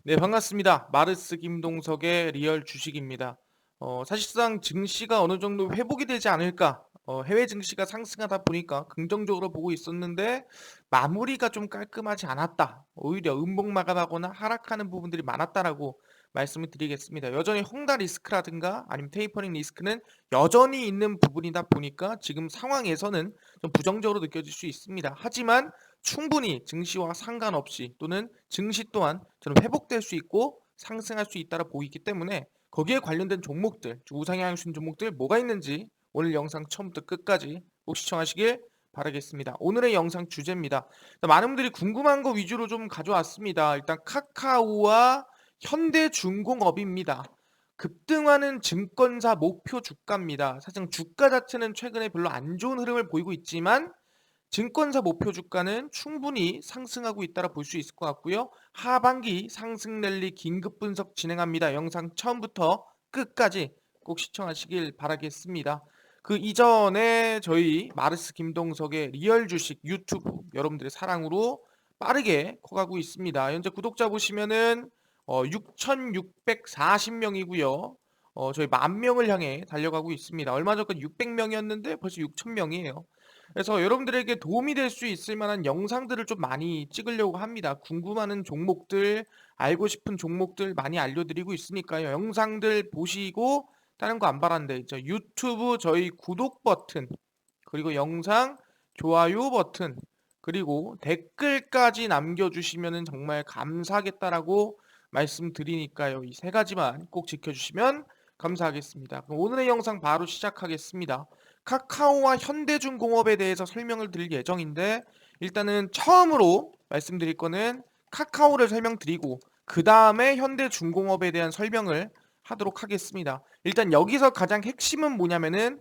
네, 반갑습니다. 마르스 김동석의 리얼 주식입니다. 사실상 증시가 어느 정도 회복이 되지 않을까? 해외 증시가 상승하다 보니까 긍정적으로 보고 있었는데 마무리가 좀 깔끔하지 않았다. 오히려 음봉 마감하거나 하락하는 부분들이 많았다라고 말씀을 드리겠습니다. 여전히 헝다 리스크라든가 아니면 테이퍼링 리스크는 여전히 있는 부분이다 보니까 지금 상황에서는 좀 부정적으로 느껴질 수 있습니다. 하지만 충분히 증시와 상관없이 또는 증시 또한 저는 회복될 수 있고 상승할 수 있다라 보이기 때문에 거기에 관련된 종목들, 우상향 신 종목들 뭐가 있는지 오늘 영상 처음부터 끝까지 꼭 시청하시길 바라겠습니다. 오늘의 영상 주제입니다. 많은 분들이 궁금한 거 위주로 좀 가져왔습니다. 일단 카카오와 현대중공업입니다. 급등하는 증권사 목표 주가입니다. 사실 주가 자체는 최근에 별로 안 좋은 흐름을 보이고 있지만 증권사 목표 주가는 충분히 상승하고 있다라 볼 수 있을 것 같고요. 하반기 상승 랠리 긴급 분석 진행합니다. 영상 처음부터 끝까지 꼭 시청하시길 바라겠습니다. 그 이전에 저희 마르스 김동석의 리얼 주식 유튜브 여러분들의 사랑으로 빠르게 커가고 있습니다. 현재 구독자 보시면은 6,640명이고요. 저희 10,000명을 향해 달려가고 있습니다. 얼마 전까지 600명이었는데 벌써 6,000명이에요. 그래서 여러분들에게 도움이 될 수 있을 만한 영상들을 좀 많이 찍으려고 합니다. 궁금한 종목들, 알고 싶은 종목들 많이 알려드리고 있으니까요. 영상들 보시고 다른 거 안 바란데 유튜브 저희 구독 버튼 그리고 영상 좋아요 버튼 그리고 댓글까지 남겨주시면 정말 감사하겠다라고 말씀드리니까요. 이 세 가지만 꼭 지켜주시면 감사하겠습니다. 그럼 오늘의 영상 바로 시작하겠습니다. 카카오와 현대중공업에 대해서 설명을 드릴 예정인데 일단은 처음으로 말씀드릴 거는 카카오를 설명드리고 그 다음에 현대중공업에 대한 설명을 하도록 하겠습니다. 일단 여기서 가장 핵심은 뭐냐면은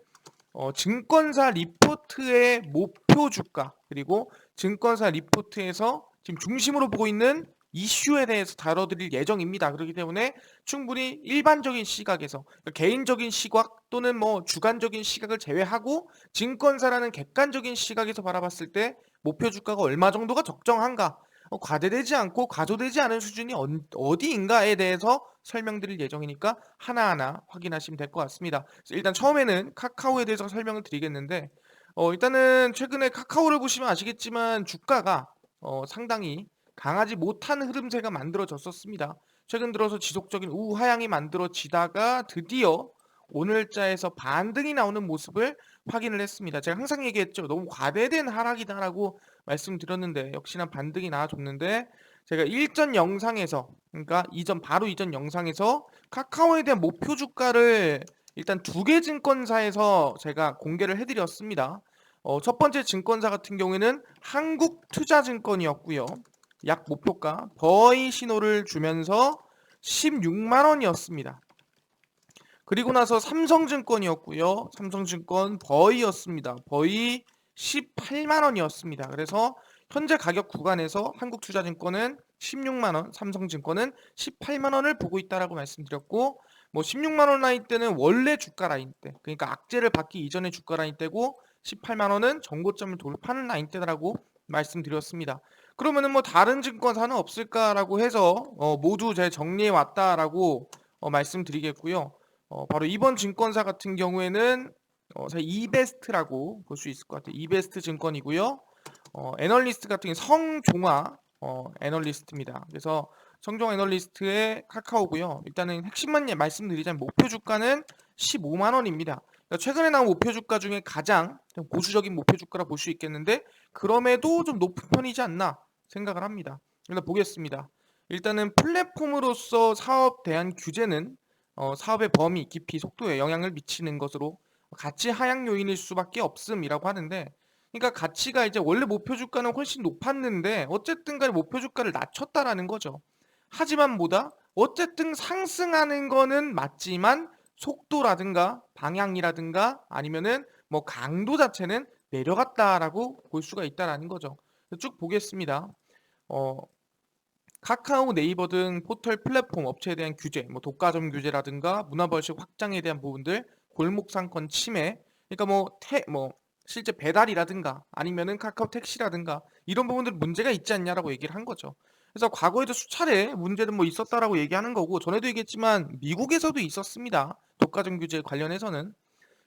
증권사 리포트의 목표 주가 그리고 증권사 리포트에서 지금 중심으로 보고 있는 이슈에 대해서 다뤄드릴 예정입니다. 그렇기 때문에 충분히 일반적인 시각에서 그러니까 개인적인 시각 또는 뭐 주관적인 시각을 제외하고 증권사라는 객관적인 시각에서 바라봤을 때 목표 주가가 얼마 정도가 적정한가 과대되지 않고 과소되지 않은 수준이 어디인가에 대해서 설명드릴 예정이니까 하나하나 확인하시면 될 것 같습니다. 일단 처음에는 카카오에 대해서 설명을 드리겠는데 일단은 최근에 카카오를 보시면 아시겠지만 주가가 상당히 강하지 못한 흐름세가 만들어졌었습니다. 최근 들어서 지속적인 우하향이 만들어지다가 드디어 오늘자에서 반등이 나오는 모습을 확인을 했습니다. 제가 항상 얘기했죠. 너무 과대된 하락이다라고 말씀드렸는데 역시나 반등이 나와줬는데 제가 일전 영상에서 그러니까 바로 이전 영상에서 카카오에 대한 목표 주가를 일단 두 개 증권사에서 제가 공개를 해드렸습니다. 첫 번째 증권사 같은 경우에는 한국투자증권이었고요. 약 목표가 버이 신호를 주면서 16만 원이었습니다. 그리고 나서 삼성증권이었고요. 삼성증권 버이였습니다. 버이 18만 원이었습니다. 그래서 현재 가격 구간에서 한국투자증권은 16만 원, 삼성증권은 18만 원을 보고 있다라고 말씀드렸고 뭐 16만 원 라인 때는 원래 주가 라인 때, 그러니까 악재를 받기 이전의 주가 라인 때고 18만 원은 정고점을 돌파하는 라인 때라고 말씀드렸습니다. 그러면은 뭐 다른 증권사는 없을까라고 해서 모두 제 정리해 왔다라고 말씀드리겠고요. 바로 이번 증권사 같은 경우에는 이베스트라고 볼 수 있을 것 같아요. 이베스트 증권이고요. 애널리스트 같은 경우 성종화 애널리스트입니다. 그래서 성종화 애널리스트의 카카오고요. 일단은 핵심만 말씀드리자면 목표 주가는 15만 원입니다. 그러니까 최근에 나온 목표 주가 중에 가장 좀 보수적인 목표 주가라 볼 수 있겠는데 그럼에도 좀 높은 편이지 않나 생각을 합니다. 일단 보겠습니다. 일단은 플랫폼으로서 사업 대한 규제는 사업의 범위, 깊이, 속도에 영향을 미치는 것으로 가치 하향 요인일 수밖에 없음이라고 하는데 그러니까 가치가 이제 원래 목표 주가는 훨씬 높았는데 어쨌든 간에 목표 주가를 낮췄다라는 거죠. 하지만 뭐다? 어쨌든 상승하는 거는 맞지만 속도라든가 방향이라든가 아니면은 뭐 강도 자체는 내려갔다라고 볼 수가 있다라는 거죠. 쭉 보겠습니다. 어, 카카오, 네이버 등 포털 플랫폼 업체에 대한 규제, 뭐 독과점 규제라든가 문화벌식 확장에 대한 부분들, 골목 상권 침해, 그러니까 뭐 실제 배달이라든가 아니면은 카카오 택시라든가 이런 부분들 문제가 있지 않냐라고 얘기를 한 거죠. 그래서 과거에도 수차례 문제는 뭐 있었다라고 얘기하는 거고 전에도 얘기했지만 미국에서도 있었습니다. 독과점 규제 관련해서는.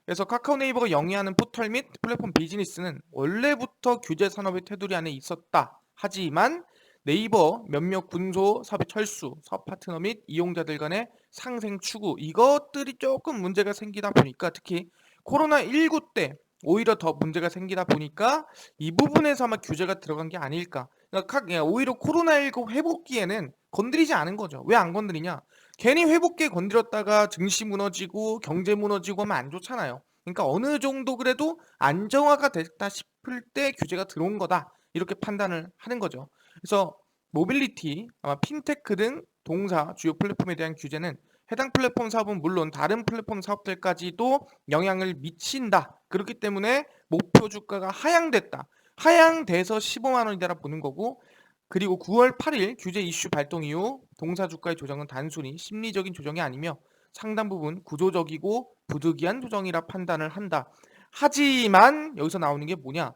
그래서 카카오 네이버가 영위하는 포털 및 플랫폼 비즈니스는 원래부터 규제 산업의 테두리 안에 있었다. 하지만 네이버 몇몇 군소, 사업의 철수, 사업 파트너 및 이용자들 간의 상생 추구 이것들이 조금 문제가 생기다 보니까 특히 코로나19 때 오히려 더 문제가 생기다 보니까 이 부분에서 아마 규제가 들어간 게 아닐까. 그러니까 오히려 코로나19 회복기에는 건드리지 않은 거죠. 왜 안 건드리냐? 괜히 회복기에 건드렸다가 증시 무너지고 경제 무너지고 하면 안 좋잖아요. 그러니까 어느 정도 그래도 안정화가 됐다 싶을 때 규제가 들어온 거다. 이렇게 판단을 하는 거죠. 그래서 모빌리티, 아마 핀테크 등 동사 주요 플랫폼에 대한 규제는 해당 플랫폼 사업은 물론 다른 플랫폼 사업들까지도 영향을 미친다. 그렇기 때문에 목표 주가가 하향됐다. 하향돼서 15만 원이다라 보는 거고 그리고 9월 8일 규제 이슈 발동 이후 동사 주가의 조정은 단순히 심리적인 조정이 아니며 상당 부분 구조적이고 부득이한 조정이라 판단을 한다. 하지만 여기서 나오는 게 뭐냐?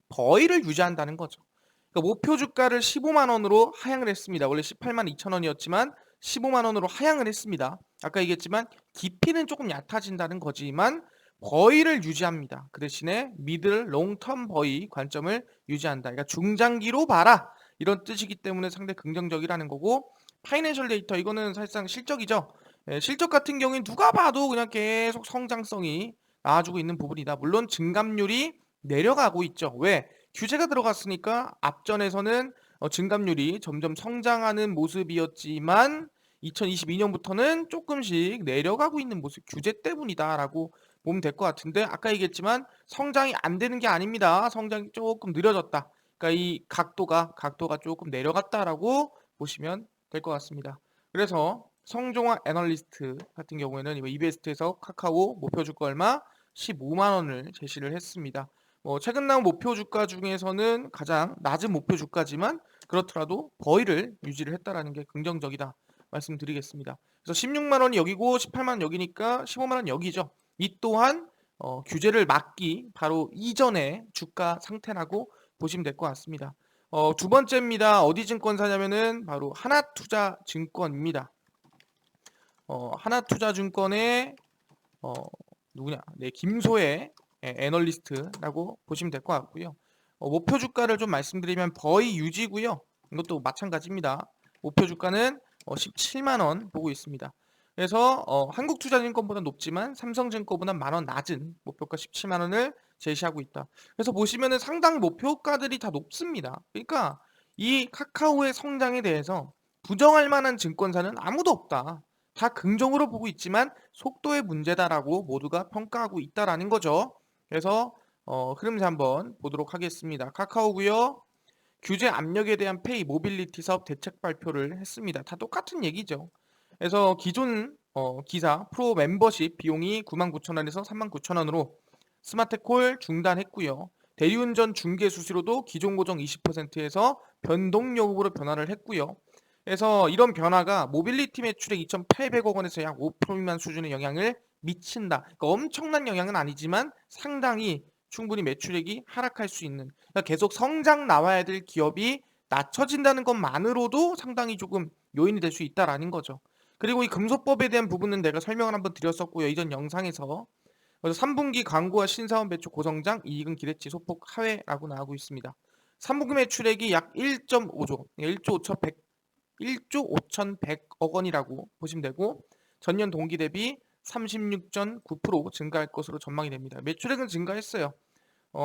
버위를 유지한다는 거죠. 그러니까 목표 주가를 15만 원으로 하향을 했습니다. 원래 18만 2천 원이었지만 15만 원으로 하향을 했습니다. 아까 얘기했지만 깊이는 조금 얕아진다는 거지만 버위를 유지합니다. 그 대신에 미들 롱텀 버위 관점을 유지한다. 그러니까 중장기로 봐라. 이런 뜻이기 때문에 상당히 긍정적이라는 거고 파이낸셜 데이터 이거는 사실상 실적이죠. 실적 같은 경우엔 누가 봐도 그냥 계속 성장성이 나와주고 있는 부분이다. 물론 증감률이 내려가고 있죠. 왜? 규제가 들어갔으니까 앞전에서는 증감률이 점점 성장하는 모습이었지만 2022년부터는 조금씩 내려가고 있는 모습 규제 때문이다라고 보면 될 것 같은데 아까 얘기했지만 성장이 안 되는 게 아닙니다. 성장이 조금 느려졌다. 그러니까 이 각도가 조금 내려갔다라고 보시면 될 것 같습니다. 그래서 성종화 애널리스트 같은 경우에는 이거 이베스트에서 카카오 목표 주가 얼마 15만 원을 제시를 했습니다. 최근 나온 목표 주가 중에서는 가장 낮은 목표 주가지만 그렇더라도 버위를 유지를 했다라는 게 긍정적이다 말씀드리겠습니다. 그래서 16만 원이 여기고 18만 원 여기니까 15만 원 여기죠. 이 또한 규제를 막기 바로 이전의 주가 상태라고 보시면 될 것 같습니다. 두 번째입니다. 어디 증권사냐면은 바로 하나투자증권입니다. 하나투자증권의 어, 누구냐? 네, 김소혜 애널리스트라고 보시면 될 것 같고요. 목표 주가를 좀 말씀드리면 버이 유지고요. 이것도 마찬가지입니다. 목표 주가는 17만 원 보고 있습니다. 그래서 한국투자증권보다 높지만 삼성증권보다 만 원 낮은 목표가 17만 원을 제시하고 있다. 그래서 보시면은 상당 목표가들이 다 높습니다. 그러니까 이 카카오의 성장에 대해서 부정할 만한 증권사는 아무도 없다. 다 긍정으로 보고 있지만 속도의 문제다라고 모두가 평가하고 있다라는 거죠. 그래서 흐름세 한번 보도록 하겠습니다. 카카오고요. 규제 압력에 대한 페이 모빌리티 사업 대책 발표를 했습니다. 다 똑같은 얘기죠. 그래서 기존 기사 프로 멤버십 비용이 99,000원에서 39,000원으로 스마트콜 중단했고요. 대리운전 중개 수수료도 기존 고정 20%에서 변동 요금으로 변화를 했고요. 그래서 이런 변화가 모빌리티 매출액 2,800억 원에서 약 5% 미만 수준의 영향을 미친다. 그러니까 엄청난 영향은 아니지만 상당히 충분히 매출액이 하락할 수 있는 그러니까 계속 성장 나와야 될 기업이 낮춰진다는 것만으로도 상당히 조금 요인이 될 수 있다라는 거죠. 그리고 이 금소법에 대한 부분은 내가 설명을 한번 드렸었고요. 이전 영상에서. 그래서 3분기 광고와 신사업 매출 고성장, 이익은 기대치 소폭 하회라고 나오고 있습니다. 3분기 매출액이 약 1.5조, 1조 5,100억 원이라고 보시면 되고 전년 동기 대비 36.9% 증가할 것으로 전망이 됩니다. 매출액은 증가했어요.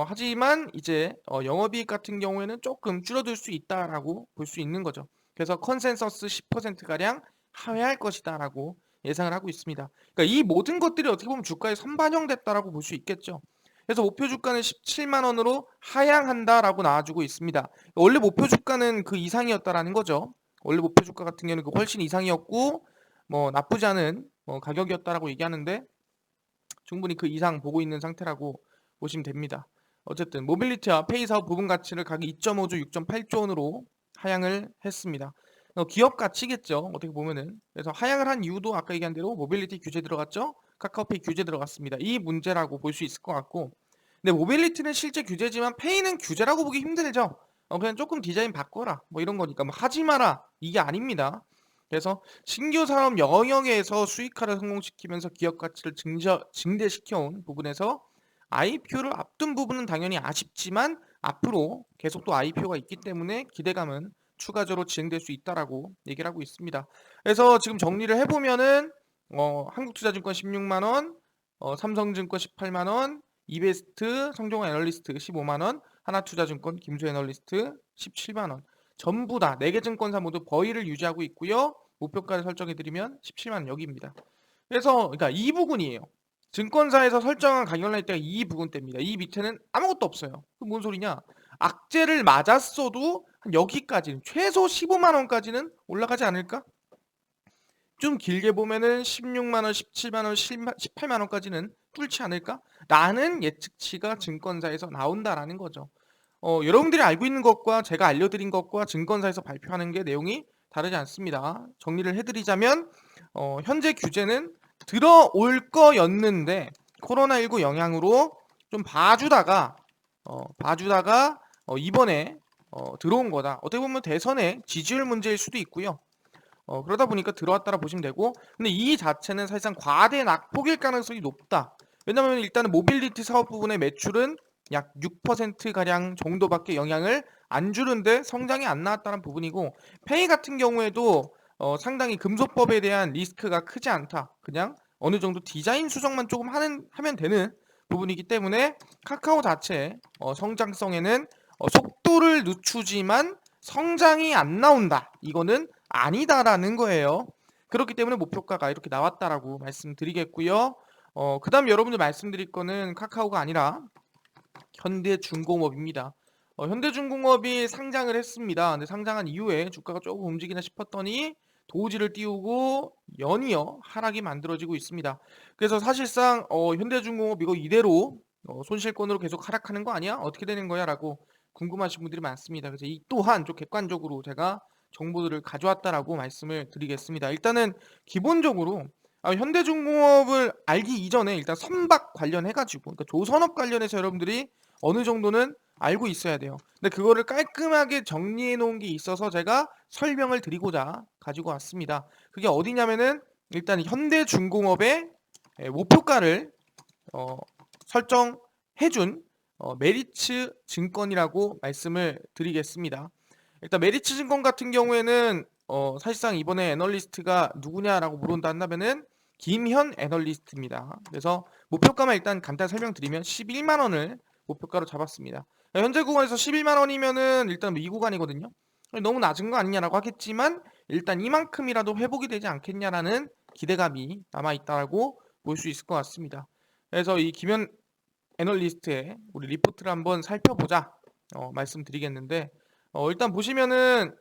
하지만 이제 영업이익 같은 경우에는 조금 줄어들 수 있다라고 볼 수 있는 거죠. 그래서 컨센서스 10%가량 하회할 것이다라고 예상을 하고 있습니다. 그러니까 이 모든 것들이 어떻게 보면 주가에 선반영됐다라고 볼 수 있겠죠. 그래서 목표 주가는 17만 원으로 하향한다라고 나와주고 있습니다. 원래 목표 주가는 그 이상이었다라는 거죠. 원래 목표 주가 같은 경우는 그 훨씬 이상이었고 뭐 나쁘지 않은 가격이었다라고 얘기하는데 충분히 그 이상 보고 있는 상태라고 보시면 됩니다. 어쨌든 모빌리티와 페이 사업 부분 가치를 각 2.5조, 6.8조 원으로 하향을 했습니다. 기업 가치겠죠. 어떻게 보면은. 그래서 하향을 한 이유도 아까 얘기한 대로 모빌리티 규제 들어갔죠. 카카오페이 규제 들어갔습니다. 이 문제라고 볼 수 있을 것 같고 근데 모빌리티는 실제 규제지만 페이는 규제라고 보기 힘들죠. 그냥 조금 디자인 바꿔라 뭐 이런 거니까 뭐 하지 마라 이게 아닙니다. 그래서 신규 산업 영역에서 수익화를 성공시키면서 기업 가치를 증대시켜 온 부분에서 IPO를 앞둔 부분은 당연히 아쉽지만 앞으로 계속 또 IPO가 있기 때문에 기대감은 추가적으로 진행될 수 있다라고 얘기를 하고 있습니다. 그래서 지금 정리를 해보면은 한국투자증권 16만 원, 삼성증권 18만 원, 이베스트 성종호 애널리스트 15만 원, 하나투자증권 김수 애널리스트 17만 원. 전부 다 4개 증권사 모두 버위를 유지하고 있고요. 목표가를 설정해드리면 17만 원 여기입니다. 그래서 그러니까 이 부분이에요. 증권사에서 설정한 가격 라인 때가 이 부분대입니다. 이 밑에는 아무것도 없어요. 그 뭔 소리냐? 악재를 맞았어도 한 여기까지는 최소 15만 원까지는 올라가지 않을까? 좀 길게 보면은 16만 원, 17만 원, 18만 원까지는 뚫지 않을까? 라는 예측치가 증권사에서 나온다라는 거죠. 여러분들이 알고 있는 것과 제가 알려드린 것과 증권사에서 발표하는 게 내용이 다르지 않습니다. 정리를 해드리자면 현재 규제는 들어올 거였는데 코로나19 영향으로 좀 봐주다가 이번에 들어온 거다. 어떻게 보면 대선의 지지율 문제일 수도 있고요. 그러다 보니까 들어왔다라 보시면 되고, 근데 이 자체는 사실상 과대 낙폭일 가능성이 높다. 왜냐하면 일단은 모빌리티 사업 부분의 매출은 약 6%가량 정도밖에 영향을 안 주는데 성장이 안 나왔다는 부분이고, 페이 같은 경우에도 상당히 금소법에 대한 리스크가 크지 않다. 그냥 어느 정도 디자인 수정만 조금 하면 되는 부분이기 때문에 카카오 자체 성장성에는 속도를 늦추지만 성장이 안 나온다. 이거는 아니다라는 거예요. 그렇기 때문에 목표가가 이렇게 나왔다라고 말씀드리겠고요. 그다음 여러분들 말씀드릴 거는 카카오가 아니라 현대중공업입니다. 현대중공업이 상장을 했습니다. 근데 상장한 이후에 주가가 조금 움직이나 싶었더니 도지를 띄우고 연이어 하락이 만들어지고 있습니다. 그래서 사실상 현대중공업 이거 이대로 손실권으로 계속 하락하는 거 아니야? 어떻게 되는 거야? 라고 궁금하신 분들이 많습니다. 그래서 이 또한 좀 객관적으로 제가 정보들을 가져왔다라고 말씀을 드리겠습니다. 일단은 기본적으로 현대중공업을 알기 이전에 일단 선박 관련해가지고 그러니까 조선업 관련해서 여러분들이 어느 정도는 알고 있어야 돼요. 근데 그거를 깔끔하게 정리해 놓은 게 있어서 제가 설명을 드리고자 가지고 왔습니다. 그게 어디냐면은 일단 현대중공업의 목표가를 설정해준 메리츠 증권이라고 말씀을 드리겠습니다. 일단 메리츠 증권 같은 경우에는 사실상 이번에 애널리스트가 누구냐라고 물어본다 한다면은 김현 애널리스트입니다. 그래서 목표가만 일단 간단히 설명드리면 11만 원을 목표가로 잡았습니다. 현재 구간에서 11만 원이면은 일단 이 구간이거든요. 너무 낮은 거 아니냐라고 하겠지만 일단 이만큼이라도 회복이 되지 않겠냐라는 기대감이 남아있다고 볼 수 있을 것 같습니다. 그래서 이 김현 애널리스트의 우리 리포트를 한번 살펴보자 말씀드리겠는데 일단 보시면은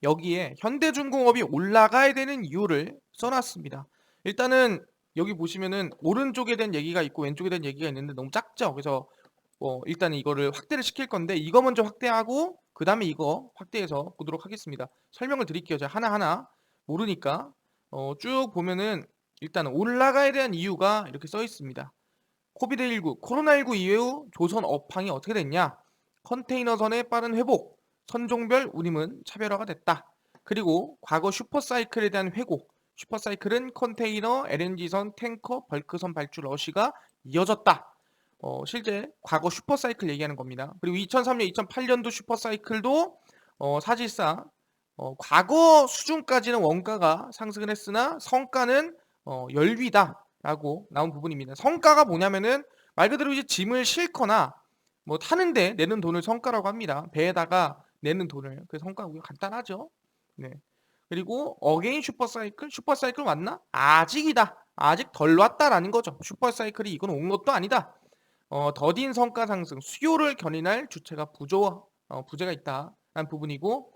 여기에 현대중공업이 올라가야 되는 이유를 써놨습니다. 일단은 여기 보시면은 오른쪽에 대한 얘기가 있고 왼쪽에 대한 얘기가 있는데 너무 작죠. 그래서 일단 이거를 확대를 시킬 건데 이거 먼저 확대하고 그 다음에 이거 확대해서 보도록 하겠습니다. 설명을 드릴게요. 제가 하나하나 모르니까 쭉 보면은 일단 올라가야 대한 이유가 이렇게 써 있습니다. 코로나19 이후 조선 업황이 어떻게 됐냐? 컨테이너선의 빠른 회복, 선종별 운임은 차별화가 됐다. 그리고 과거 슈퍼사이클에 대한 회복, 슈퍼사이클은 컨테이너, LNG선, 탱커, 벌크선 발주 러시가 이어졌다. 실제 과거 슈퍼사이클 얘기하는 겁니다. 그리고 2003년, 2008년도 슈퍼사이클도 사실상 과거 수준까지는 원가가 상승을 했으나 성가는 열위다라고 나온 부분입니다. 성가가 뭐냐면은 말 그대로 이제 짐을 싣거나 뭐 타는데 내는 돈을 성가라고 합니다. 배에다가 내는 돈을. 그 성과가 간단하죠. 네. 그리고 어게인 슈퍼사이클 왔나? 아직이다. 아직 덜 왔다라는 거죠. 슈퍼사이클이 이건 온 것도 아니다. 더딘 성과 상승, 수요를 견인할 주체가 부재가 있다라는 부분이고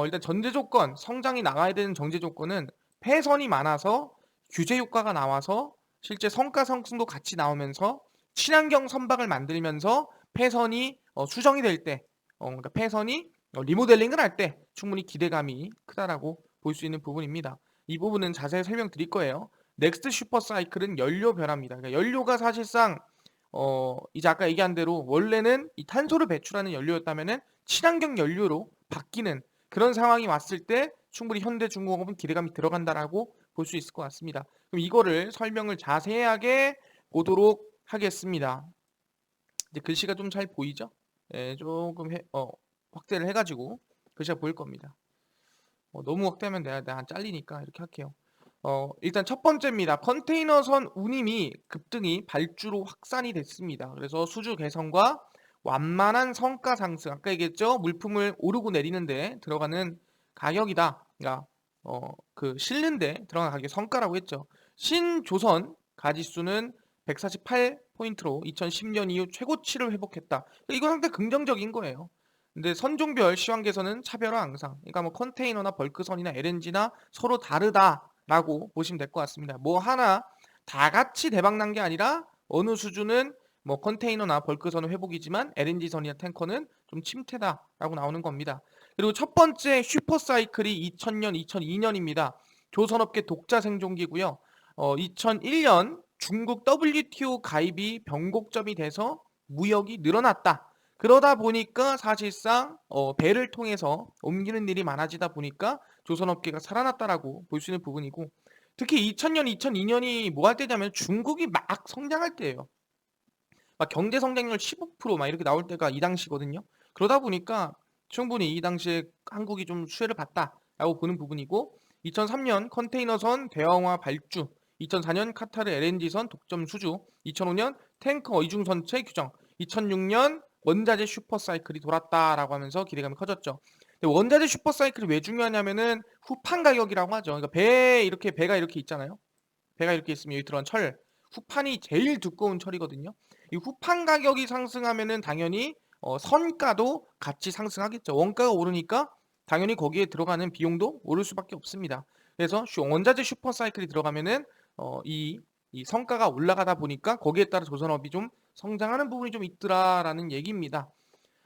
일단 전제 조건, 성장이 나가야 되는 정제 조건은 폐선이 많아서 규제 효과가 나와서 실제 성과 상승도 같이 나오면서 친환경 선박을 만들면서 폐선이 수정이 될 때, 그러니까 폐선이 리모델링을 할 때 충분히 기대감이 크다라고 볼 수 있는 부분입니다. 이 부분은 자세히 설명드릴 거예요. 넥스트 슈퍼 사이클은 연료 변화입니다. 그러니까 연료가 사실상 이제 아까 얘기한 대로 원래는 이 탄소를 배출하는 연료였다면은 친환경 연료로 바뀌는 그런 상황이 왔을 때 충분히 현대중공업은 기대감이 들어간다라고 볼 수 있을 것 같습니다. 그럼 이거를 설명을 자세하게 보도록 하겠습니다. 이제 글씨가 좀 잘 보이죠? 예, 조금 확대를 해가지고 글씨가 보일 겁니다. 너무 확대하면 내가 잘리니까 이렇게 할게요. 일단 첫 번째입니다. 컨테이너선 운임이 급등이 발주로 확산이 됐습니다. 그래서 수주 개선과 완만한 성가 상승, 아까 얘기했죠? 물품을 오르고 내리는데 들어가는 가격이다. 그러니까 그 실는데 들어가는 가격 성가라고 했죠. 신조선 가지수는 148포인트로 2010년 이후 최고치를 회복했다. 이거 상당히 긍정적인 거예요. 근데 선종별 시황계선은 차별화 양상. 그러니까 뭐 컨테이너나 벌크선이나 LNG나 서로 다르다라고 보시면 될 것 같습니다. 뭐 하나 다 같이 대박 난 게 아니라 어느 수준은 뭐 컨테이너나 벌크선은 회복이지만 LNG선이나 탱커는 좀 침체다라고 나오는 겁니다. 그리고 첫 번째 슈퍼사이클이 2000년, 2002년입니다. 조선업계 독자 생존기고요. 2001년 중국 WTO 가입이 변곡점이 돼서 무역이 늘어났다. 그러다 보니까 사실상 배를 통해서 옮기는 일이 많아지다 보니까 조선업계가 살아났다라고 볼 수 있는 부분이고, 특히 2000년, 2002년이 뭐 할 때냐면 중국이 막 성장할 때예요. 막 경제 성장률 15%막 이렇게 나올 때가 이 당시거든요. 그러다 보니까 충분히 이 당시에 한국이 좀 수혜를 봤다라고 보는 부분이고, 2003년 컨테이너선 대형화 발주, 2004년 카타르 LNG선 독점 수주, 2005년 탱커 이중선체 규정, 2006년 원자재 슈퍼사이클이 돌았다라고 하면서 기대감이 커졌죠. 근데 원자재 슈퍼사이클이 왜 중요하냐면은 후판 가격이라고 하죠. 그러니까 배가 이렇게 있잖아요. 배가 이렇게 있으면 여기 들어간 철, 후판이 제일 두꺼운 철이거든요. 이 후판 가격이 상승하면은 당연히 선가도 같이 상승하겠죠. 원가가 오르니까 당연히 거기에 들어가는 비용도 오를 수밖에 없습니다. 그래서 원자재 슈퍼사이클이 들어가면은 이 성가가 올라가다 보니까 거기에 따라 조선업이 좀 성장하는 부분이 좀 있더라라는 얘기입니다.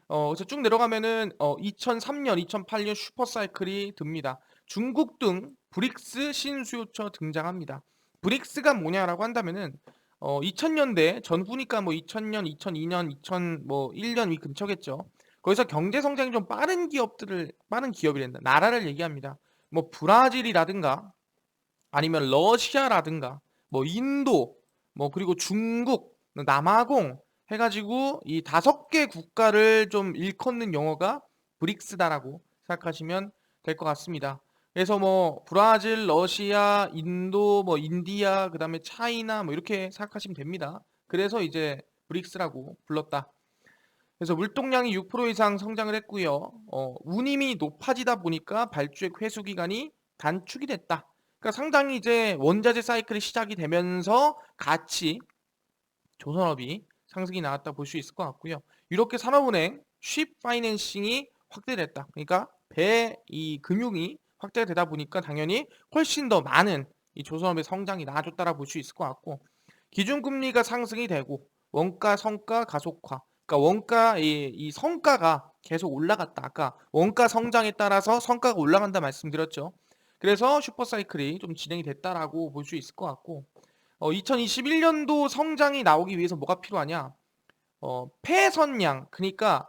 그래서 쭉 내려가면은 2003년, 2008년 슈퍼사이클이 듭니다. 중국 등 브릭스 신수요처 등장합니다. 브릭스가 뭐냐라고 한다면은 2000년대 전후니까 뭐 2000년, 2002년, 2001년 이 근처겠죠. 거기서 경제 성장이 좀 빠른 기업이란다. 나라를 얘기합니다. 뭐 브라질이라든가 아니면 러시아라든가 뭐 인도 뭐 그리고 중국, 남아공 해가지고 이 5개 국가를 좀 일컫는 용어가 브릭스다라고 생각하시면 될 것 같습니다. 그래서 뭐 브라질, 러시아, 인도, 뭐 인디아, 그다음에 차이나 뭐 이렇게 생각하시면 됩니다. 그래서 이제 브릭스라고 불렀다. 그래서 물동량이 6% 이상 성장을 했고요. 운임이 높아지다 보니까 발주액 회수 기간이 단축이 됐다. 그러니까 상당히 이제 원자재 사이클이 시작이 되면서 같이 조선업이 상승이 나왔다 볼 수 있을 것 같고요. 유럽계 산업은행 쉽 파이낸싱이 확대됐다. 그러니까 배 이 금융이 확대가 되다 보니까 당연히 훨씬 더 많은 이 조선업의 성장이 나아졌다라 볼 수 있을 것 같고, 기준금리가 상승이 되고 원가 성가 가속화. 그러니까 원가 이 성가가 계속 올라갔다. 아까 원가 성장에 따라서 성가가 올라간다 말씀드렸죠. 그래서 슈퍼사이클이 좀 진행이 됐다라고 볼 수 있을 것 같고, 2021년도 성장이 나오기 위해서 뭐가 필요하냐? 폐선량, 그러니까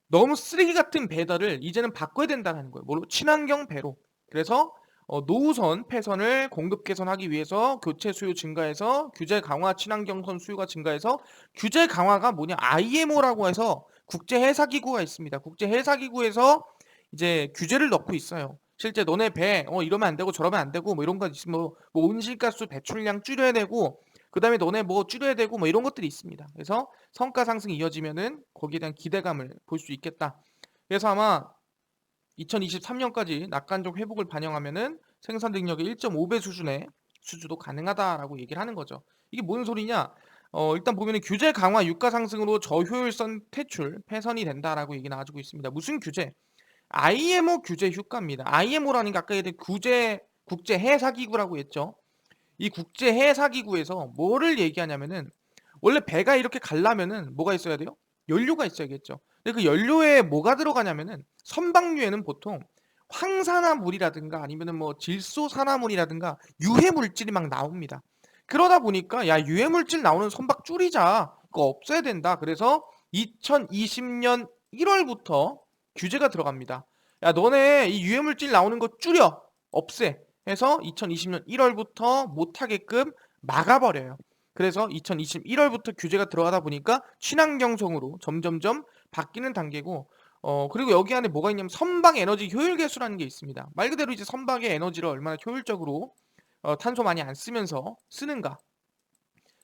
너무 쓰레기 같은 배달을 이제는 바꿔야 된다는 거예요. 뭐로? 친환경 배로. 그래서 노후선 폐선을 공급 개선하기 위해서 교체 수요 증가해서 규제 강화, 친환경선 수요가 증가해서 규제 강화가 뭐냐? IMO라고 해서 국제 해사 기구가 있습니다. 국제 해사 기구에서 이제 규제를 넣고 있어요. 실제 너네 배 이러면 안 되고 저러면 안 되고 뭐 이런 거 있으면 뭐 온실가스 배출량 줄여야 되고 그다음에 너네 뭐 줄여야 되고 뭐 이런 것들이 있습니다. 그래서 성과 상승이 이어지면은 거기에 대한 기대감을 볼 수 있겠다. 그래서 아마 2023년까지 낙관적 회복을 반영하면은 생산 능력의 1.5배 수준의 수주도 가능하다라고 얘기를 하는 거죠. 이게 뭔 소리냐? 일단 보면은 규제 강화, 유가 상승으로 저효율선 퇴출, 폐선이 된다라고 얘기 나와주고 있습니다. 무슨 규제? IMO 규제 효과입니다. IMO라는 게 아까 얘기한 국제 해사 기구라고 했죠. 이 국제 해사 기구에서 뭐를 얘기하냐면은 원래 배가 이렇게 가려면은 뭐가 있어야 돼요? 연료가 있어야겠죠. 근데 그 연료에 뭐가 들어가냐면은 선박류에는 보통 황산화물이라든가 아니면은 뭐 질소산화물이라든가 유해 물질이 막 나옵니다. 그러다 보니까 야 유해 물질 나오는 선박 줄이자. 그거 없애야 된다. 그래서 2020년 1월부터 규제가 들어갑니다. 야, 너네 이 유해물질 나오는 거 줄여, 없애 해서 2020년 1월부터 못하게끔 막아버려요. 그래서 2021월부터 규제가 들어가다 보니까 친환경성으로 점점점 바뀌는 단계고, 그리고 여기 안에 뭐가 있냐면 선박 에너지 효율 계수라는 게 있습니다. 말 그대로 이제 선박의 에너지를 얼마나 효율적으로 탄소 많이 안 쓰면서 쓰는가,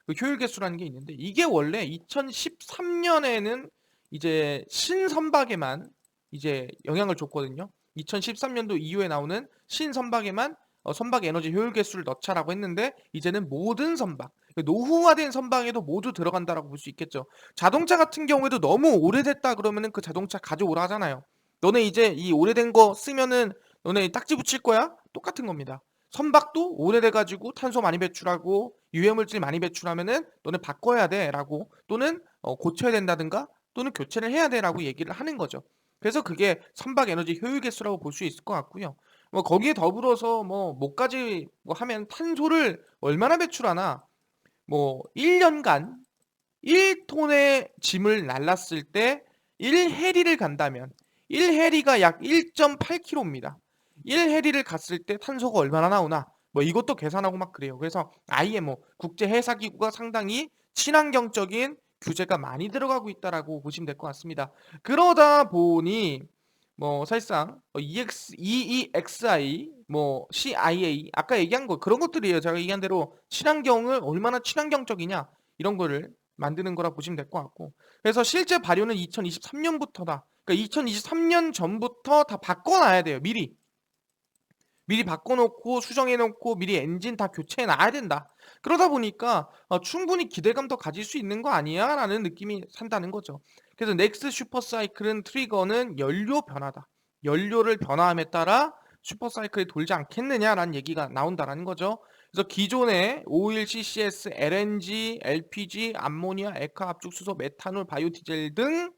그 효율 계수라는 게 있는데, 이게 원래 2013년에는 이제 신선박에만 이제 영향을 줬거든요. 2013년도 이후에 나오는 신선박에만 선박 에너지 효율 계수를 넣자라고 했는데, 이제는 모든 선박, 노후화된 선박에도 모두 들어간다라고 볼 수 있겠죠. 자동차 같은 경우에도 너무 오래됐다 그러면은 그 자동차 가져오라 하잖아요. 너네 이제 이 오래된 거 쓰면은 너네 딱지 붙일 거야? 똑같은 겁니다. 선박도 오래돼가지고 탄소 많이 배출하고 유해물질 많이 배출하면은 너네 바꿔야 돼라고, 또는 고쳐야 된다든가, 또는 교체를 해야 돼라고 얘기를 하는 거죠. 그래서 그게 선박 에너지 효율 계수라고 볼 수 있을 것 같고요. 뭐 거기에 더불어서 뭐 뭐까지 뭐 하면 탄소를 얼마나 배출하나, 뭐 1년간 1톤의 짐을 날랐을 때 1해리를 간다면 1해리가 약 1.8km입니다. 1해리를 갔을 때 탄소가 얼마나 나오나, 뭐 이것도 계산하고 막 그래요. 그래서 아예 뭐 국제해사기구가 상당히 친환경적인 규제가 많이 들어가고 있다라고 보시면 될 것 같습니다. 그러다 보니 뭐 사실상 EEXI, 뭐 CIA, 아까 얘기한 거 그런 것들이에요. 제가 얘기한 대로 친환경을 얼마나 친환경적이냐, 이런 거를 만드는 거라 보시면 될 것 같고, 그래서 실제 발효는 2023년부터다. 그러니까 2023년 전부터 다 바꿔놔야 돼요. 미리 바꿔놓고 수정해놓고 미리 엔진 다 교체해놔야 된다. 그러다 보니까 충분히 기대감 더 가질 수 있는 거 아니야? 라는 느낌이 산다는 거죠. 그래서 넥스 슈퍼사이클은 트리거는 연료 변화다. 연료를 변화함에 따라 슈퍼사이클이 돌지 않겠느냐라는 얘기가 나온다라는 거죠. 그래서 기존의 오일, CCS, LNG, LPG, 암모니아, 액화, 압축수소, 메탄올, 바이오디젤 등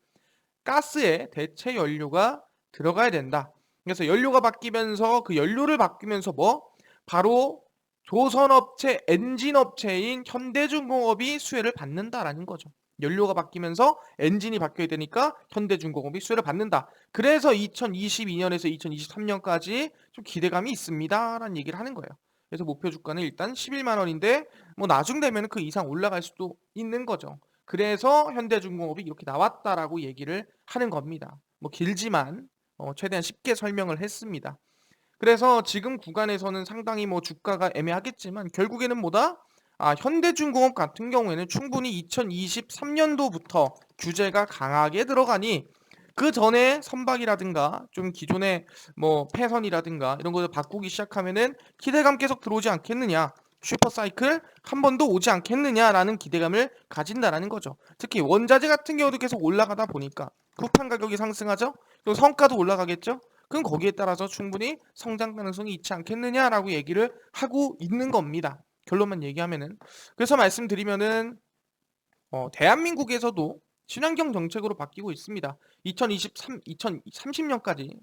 가스의 대체 연료가 들어가야 된다. 그래서 연료가 바뀌면서 그 연료를 바뀌면서 뭐 바로 조선업체, 엔진업체인 현대중공업이 수혜를 받는다라는 거죠. 연료가 바뀌면서 엔진이 바뀌어야 되니까 현대중공업이 수혜를 받는다. 그래서 2022년에서 2023년까지 좀 기대감이 있습니다라는 얘기를 하는 거예요. 그래서 목표 주가는 일단 11만 원인데 뭐 나중 되면 그 이상 올라갈 수도 있는 거죠. 그래서 현대중공업이 이렇게 나왔다라고 얘기를 하는 겁니다. 뭐 길지만 최대한 쉽게 설명을 했습니다. 그래서 지금 구간에서는 상당히 뭐 주가가 애매하겠지만 결국에는 뭐다? 현대중공업 같은 경우에는 충분히 2023년도부터 규제가 강하게 들어가니 그 전에 선박이라든가 좀 기존의 뭐 폐선이라든가 이런 것을 바꾸기 시작하면은 기대감 계속 들어오지 않겠느냐, 슈퍼사이클 한 번 더 오지 않겠느냐라는 기대감을 가진다라는 거죠. 특히 원자재 같은 경우도 계속 올라가다 보니까 쿠팡 가격이 상승하죠. 그리고 성과도 올라가겠죠. 그럼 거기에 따라서 충분히 성장 가능성이 있지 않겠느냐라고 얘기를 하고 있는 겁니다. 결론만 얘기하면은. 그래서 말씀드리면은 대한민국에서도 친환경 정책으로 바뀌고 있습니다. 2030년까지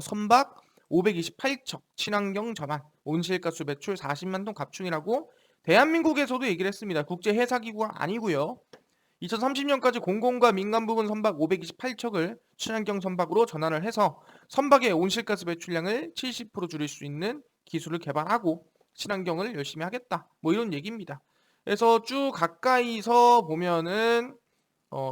선박 528척 친환경 전환, 온실가스 배출 40만 톤 갑충이라고 대한민국에서도 얘기를 했습니다. 국제해사기구가 아니고요. 2030년까지 공공과 민간 부분 선박 528척을 친환경 선박으로 전환을 해서 선박의 온실가스 배출량을 70% 줄일 수 있는 기술을 개발하고 친환경을 열심히 하겠다. 뭐 이런 얘기입니다. 그래서 쭉 가까이서 보면은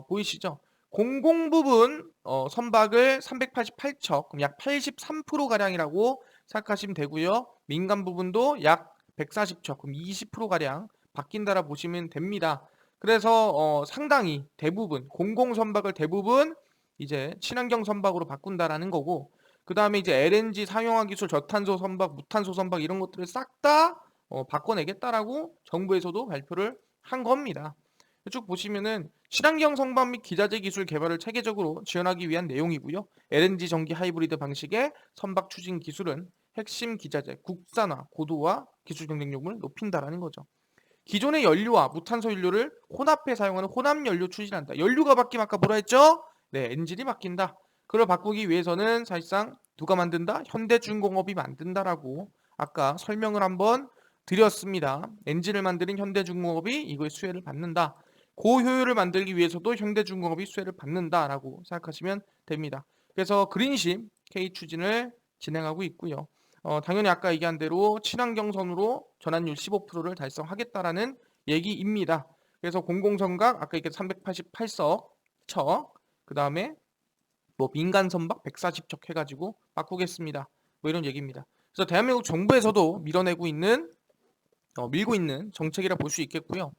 보이시죠? 공공 부분 선박을 388척, 그럼 약 83% 가량이라고 생각하시면 되고요. 민간 부분도 약 140척, 그럼 20% 가량 바뀐다라 보시면 됩니다. 그래서 상당히 대부분 공공 선박을 대부분 이제 친환경 선박으로 바꾼다라는 거고, 그 다음에 이제 LNG 상용화 기술, 저탄소 선박, 무탄소 선박 이런 것들을 싹 다 바꿔내겠다라고 정부에서도 발표를 한 겁니다. 쭉 보시면은 친환경 선박 및 기자재 기술 개발을 체계적으로 지원하기 위한 내용이고요. LNG 전기 하이브리드 방식의 선박 추진 기술은 핵심 기자재 국산화, 고도화 기술 경쟁력을 높인다라는 거죠. 기존의 연료와 무탄소 연료를 혼합해 사용하는 혼합 연료 추진한다. 연료가 바뀌면 아까 뭐라 했죠? 네, 엔진이 바뀐다. 그걸 바꾸기 위해서는 사실상 누가 만든다? 현대중공업이 만든다라고 아까 설명을 한번 드렸습니다. 엔진을 만드는 현대중공업이 이거의 수혜를 받는다. 고효율을 만들기 위해서도 현대중공업이 수혜를 받는다라고 생각하시면 됩니다. 그래서 그린십 K 추진을 진행하고 있고요. 당연히 아까 얘기한 대로 친환경선으로 전환율 15%를 달성하겠다라는 얘기입니다. 그래서 공공성각 아까 얘기한 388석 척, 그 다음에 뭐 민간 선박 140척 해가지고 바꾸겠습니다. 뭐 이런 얘기입니다. 그래서 대한민국 정부에서도 밀고 있는 정책이라 볼 수 있겠고요.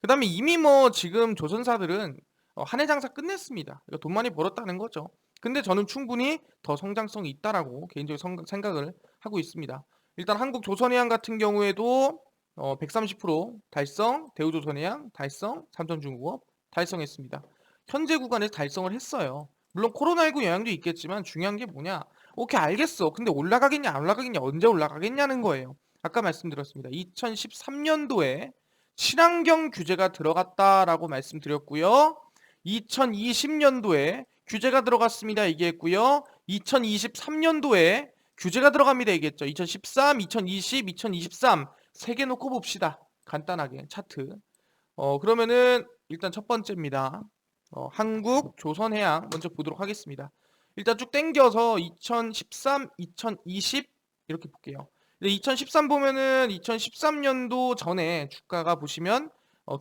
그 다음에 이미 뭐 지금 조선사들은 한 해 장사 끝냈습니다. 그러니까 돈 많이 벌었다는 거죠. 근데 저는 충분히 더 성장성이 있다라고 개인적으로 생각을 하고 있습니다. 일단 한국조선해양 같은 경우에도 130% 달성, 대우조선해양 달성, 삼성중공업 달성했습니다. 현재 구간에서 달성을 했어요. 물론 코로나19 영향도 있겠지만 중요한 게 뭐냐? 오케이 알겠어. 근데 올라가겠냐 안 올라가겠냐 언제 올라가겠냐는 거예요. 아까 말씀드렸습니다. 2013년도에 친환경 규제가 들어갔다라고 말씀드렸고요. 2020년도에 규제가 들어갔습니다. 얘기했고요. 2023년도에 규제가 들어갑니다. 얘기했죠. 2013, 2020, 2023 세 개 놓고 봅시다. 간단하게 차트. 그러면은 일단 첫 번째입니다. 한국 조선해양 먼저 보도록 하겠습니다. 일단 쭉 땡겨서 2013, 2020 이렇게 볼게요. 2013 보면은 2013년도 전에 주가가 보시면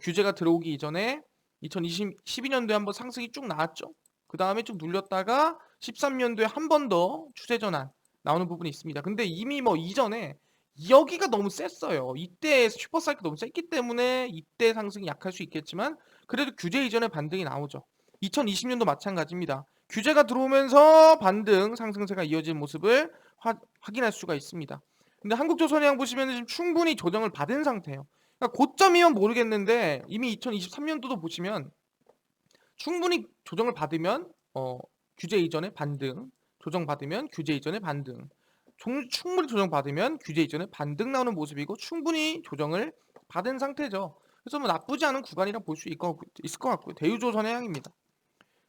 규제가 들어오기 이전에 2012년도에 한번 상승이 쭉 나왔죠. 그 다음에 쭉 눌렸다가 13년도에 한 번 더 추세 전환 나오는 부분이 있습니다. 근데 이미 뭐 이전에 여기가 너무 셌어요. 이때 슈퍼사이클 너무 셌기 때문에 이때 상승이 약할 수 있겠지만 그래도 규제 이전에 반등이 나오죠. 2020년도 마찬가지입니다. 규제가 들어오면서 반등 상승세가 이어진 모습을 확인할 수가 있습니다. 근데 한국조선해양 보시면 지금 충분히 조정을 받은 상태예요. 그러니까 고점이면 모르겠는데 이미 2023년도도 보시면 충분히 조정을 받으면 규제 이전에 반등, 조정받으면 규제 이전에 반등, 충분히 조정받으면 규제 이전에 반등 나오는 모습이고 충분히 조정을 받은 상태죠. 그래서 뭐 나쁘지 않은 구간이라 볼 수 있을 것 같고요. 대우조선해양입니다.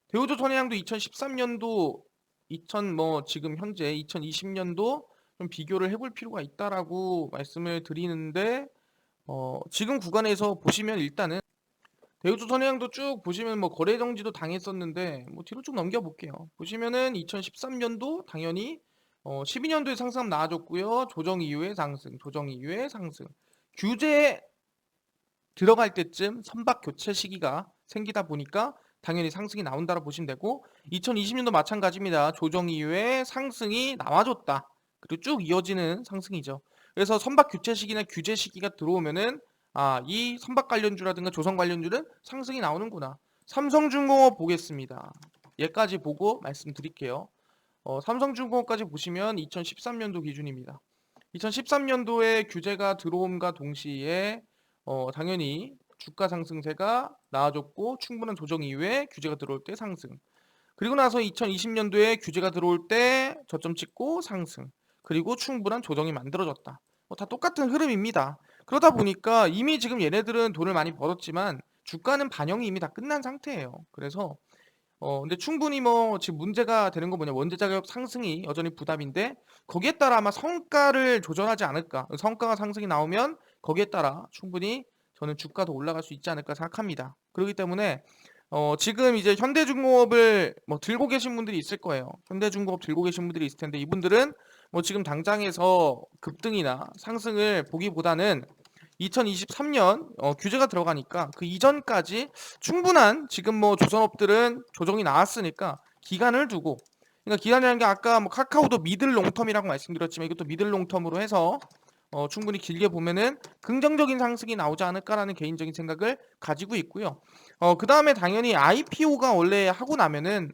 대우조선해양도 2013년도, 지금 현재 2020년도 좀 비교를 해볼 필요가 있다라고 말씀을 드리는데 지금 구간에서 보시면 일단은 대우조선해양도 쭉 보시면 뭐 거래 정지도 당했었는데 뭐 뒤로 쭉 넘겨볼게요. 보시면은 2013년도 당연히 12년도에 상승 나아졌고요. 조정 이후에 상승, 조정 이후에 상승. 규제 들어갈 때쯤 선박 교체 시기가 생기다 보니까 당연히 상승이 나온다고 보시면 되고 2020년도 마찬가지입니다. 조정 이후에 상승이 나와줬다. 그리고 쭉 이어지는 상승이죠. 그래서 선박 교체 시기나 규제 시기가 들어오면은 이 선박 관련주라든가 조선 관련주는 상승이 나오는구나. 삼성중공업 보겠습니다. 얘까지 보고 말씀드릴게요. 삼성중공업까지 보시면 2013년도 기준입니다. 2013년도에 규제가 들어옴과 동시에 당연히 주가 상승세가 나아졌고 충분한 조정 이후에 규제가 들어올 때 상승. 그리고 나서 2020년도에 규제가 들어올 때 저점 찍고 상승. 그리고 충분한 조정이 만들어졌다. 다 똑같은 흐름입니다. 그러다 보니까 이미 지금 얘네들은 돈을 많이 벌었지만 주가는 반영이 이미 다 끝난 상태예요. 그래서 근데 충분히 뭐 지금 문제가 되는 건 뭐냐, 원재 자격 상승이 여전히 부담인데 거기에 따라 아마 성과를 조절하지 않을까. 성과가 상승이 나오면 거기에 따라 충분히 저는 주가도 올라갈 수 있지 않을까 생각합니다. 그렇기 때문에 지금 이제 현대중공업을 뭐 들고 계신 분들이 있을 거예요. 현대중공업 들고 계신 분들이 있을 텐데 이분들은 뭐 지금 당장에서 급등이나 상승을 보기보다는 2023년 규제가 들어가니까 그 이전까지 충분한 지금 뭐 조선업들은 조정이 나왔으니까 기간을 두고, 그러니까 기간이라는 게 아까 뭐 카카오도 미들 롱텀이라고 말씀드렸지만 이것도 미들 롱텀으로 해서 충분히 길게 보면은 긍정적인 상승이 나오지 않을까라는 개인적인 생각을 가지고 있고요. 그 다음에 당연히 IPO가 원래 하고 나면은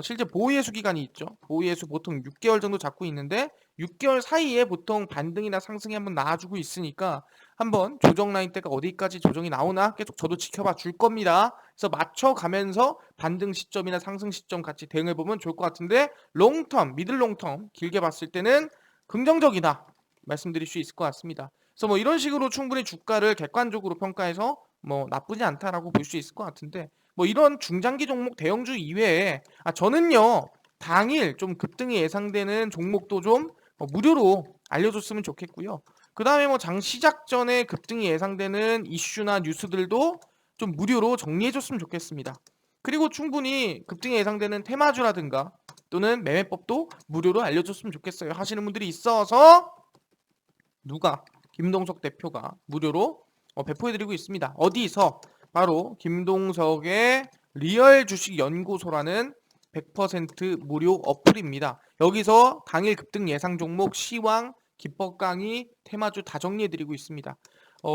실제 보유예수 기간이 있죠. 보유예수 보통 6개월 정도 잡고 있는데 6개월 사이에 보통 반등이나 상승이 한번 나와주고 있으니까 한번 조정 라인 때가 어디까지 조정이 나오나 계속 저도 지켜봐 줄 겁니다. 그래서 맞춰가면서 반등 시점이나 상승 시점 같이 대응해 보면 좋을 것 같은데 롱텀, 미들 롱텀 길게 봤을 때는 긍정적이다 말씀드릴 수 있을 것 같습니다. 그래서 뭐 이런 식으로 충분히 주가를 객관적으로 평가해서 뭐 나쁘지 않다라고 볼 수 있을 것 같은데 뭐 이런 중장기 종목 대형주 이외에 저는요 당일 좀 급등이 예상되는 종목도 좀 무료로 알려줬으면 좋겠고요. 그 다음에 뭐 장 시작 전에 급등이 예상되는 이슈나 뉴스들도 좀 무료로 정리해줬으면 좋겠습니다. 그리고 충분히 급등이 예상되는 테마주라든가 또는 매매법도 무료로 알려줬으면 좋겠어요 하시는 분들이 있어서 누가 김동석 대표가 무료로 배포해드리고 있습니다. 어디서? 바로 김동석의 리얼 주식 연구소라는 100% 무료 어플입니다. 여기서 당일 급등 예상 종목, 시황, 기법 강의, 테마주 다 정리해드리고 있습니다.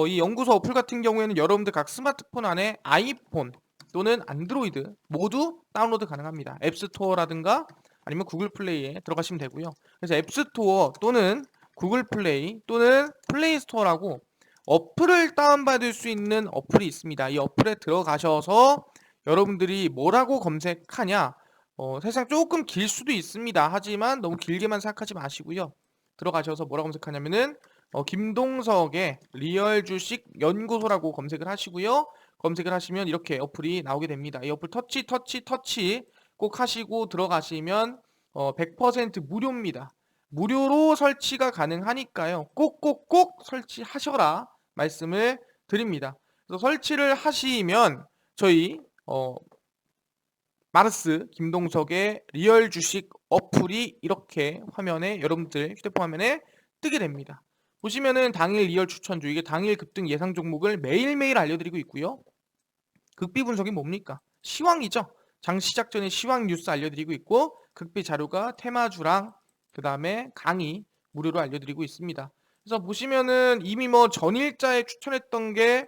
이 연구소 어플 같은 경우에는 여러분들 각 스마트폰 안에 아이폰 또는 안드로이드 모두 다운로드 가능합니다. 앱스토어라든가 아니면 구글 플레이에 들어가시면 되고요. 그래서 앱스토어 또는 구글 플레이 또는 플레이 스토어라고 어플을 다운받을 수 있는 어플이 있습니다. 이 어플에 들어가셔서 여러분들이 뭐라고 검색하냐, 사실상 조금 길 수도 있습니다. 하지만 너무 길게만 생각하지 마시고요. 들어가셔서 뭐라고 검색하냐면은 김동석의 리얼 주식 연구소라고 검색을 하시고요. 검색을 하시면 이렇게 어플이 나오게 됩니다. 이 어플 터치 꼭 하시고 들어가시면 100% 무료입니다. 무료로 설치가 가능하니까요. 꼭꼭꼭 설치하셔라 말씀을 드립니다. 그래서 설치를 하시면 저희 마르스 김동석의 리얼 주식 어플이 이렇게 화면에 여러분들 휴대폰 화면에 뜨게 됩니다. 보시면은 당일 리얼 추천주, 이게 당일 급등 예상 종목을 매일매일 알려드리고 있고요. 극비 분석이 뭡니까? 시황이죠. 장 시작 전에 시황 뉴스 알려드리고 있고, 극비 자료가 테마주랑 그 다음에 강의 무료로 알려드리고 있습니다. 그래서 보시면은 이미 뭐 전일자에 추천했던 게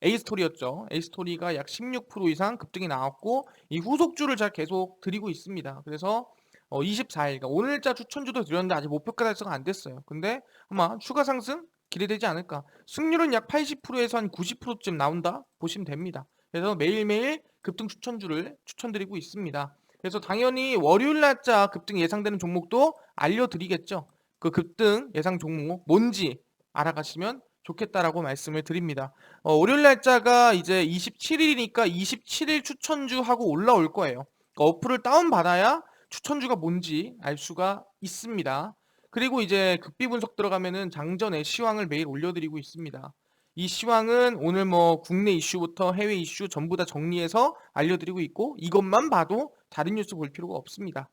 A스토리였죠. A스토리가 약 16% 이상 급등이 나왔고, 이 후속주를 잘 계속 드리고 있습니다. 그래서 24일, 그러니까 오늘자 추천주도 드렸는데 아직 목표가 달성은 안 됐어요. 근데 아마 추가 상승 기대되지 않을까. 승률은 약 80%에서 한 90%쯤 나온다 보시면 됩니다. 그래서 매일매일 급등 추천주를 추천드리고 있습니다. 그래서 당연히 월요일 날짜 급등 예상되는 종목도 알려드리겠죠. 그 급등 예상 종목 뭔지 알아가시면 좋겠다라고 말씀을 드립니다. 월요일 날짜가 이제 27일이니까 27일 추천주 하고 올라올 거예요. 그러니까 어플을 다운받아야 추천주가 뭔지 알 수가 있습니다. 그리고 이제 급비 분석 들어가면은 장전에 시황을 매일 올려드리고 있습니다. 이 시황은 오늘 뭐 국내 이슈부터 해외 이슈 전부 다 정리해서 알려드리고 있고, 이것만 봐도 다른 뉴스 볼 필요가 없습니다.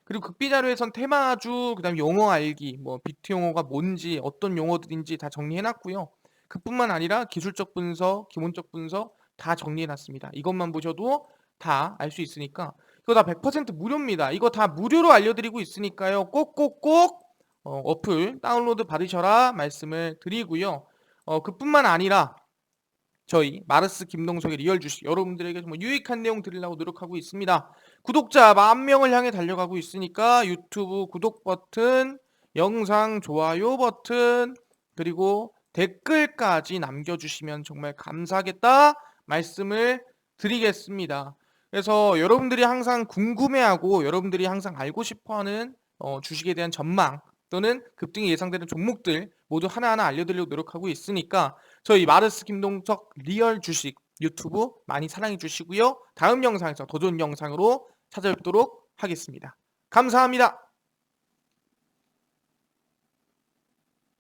그리고 극비 자료에선 테마주, 그다음 용어 알기, 뭐 비트 용어가 뭔지, 어떤 용어들인지 다 정리해놨고요. 그뿐만 아니라 기술적 분석, 기본적 분석 다 정리해놨습니다. 이것만 보셔도 다 알 수 있으니까 이거 다 100% 무료입니다. 이거 다 무료로 알려드리고 있으니까요. 꼭꼭꼭 어플 다운로드 받으셔라 말씀을 드리고요. 그뿐만 아니라 저희 마르스 김동석의 리얼 주식 여러분들에게 정말 유익한 내용 드리려고 노력하고 있습니다. 구독자 10,000명을 향해 달려가고 있으니까 유튜브 구독 버튼, 영상 좋아요 버튼, 그리고 댓글까지 남겨주시면 정말 감사하겠다 말씀을 드리겠습니다. 그래서 여러분들이 항상 궁금해하고 여러분들이 항상 알고 싶어하는 주식에 대한 전망 또는 급등이 예상되는 종목들 모두 하나하나 알려드리려고 노력하고 있으니까 저희 마르스 김동석 리얼 주식 유튜브 많이 사랑해 주시고요. 다음 영상에서 더 좋은 영상으로 찾아뵙도록 하겠습니다. 감사합니다.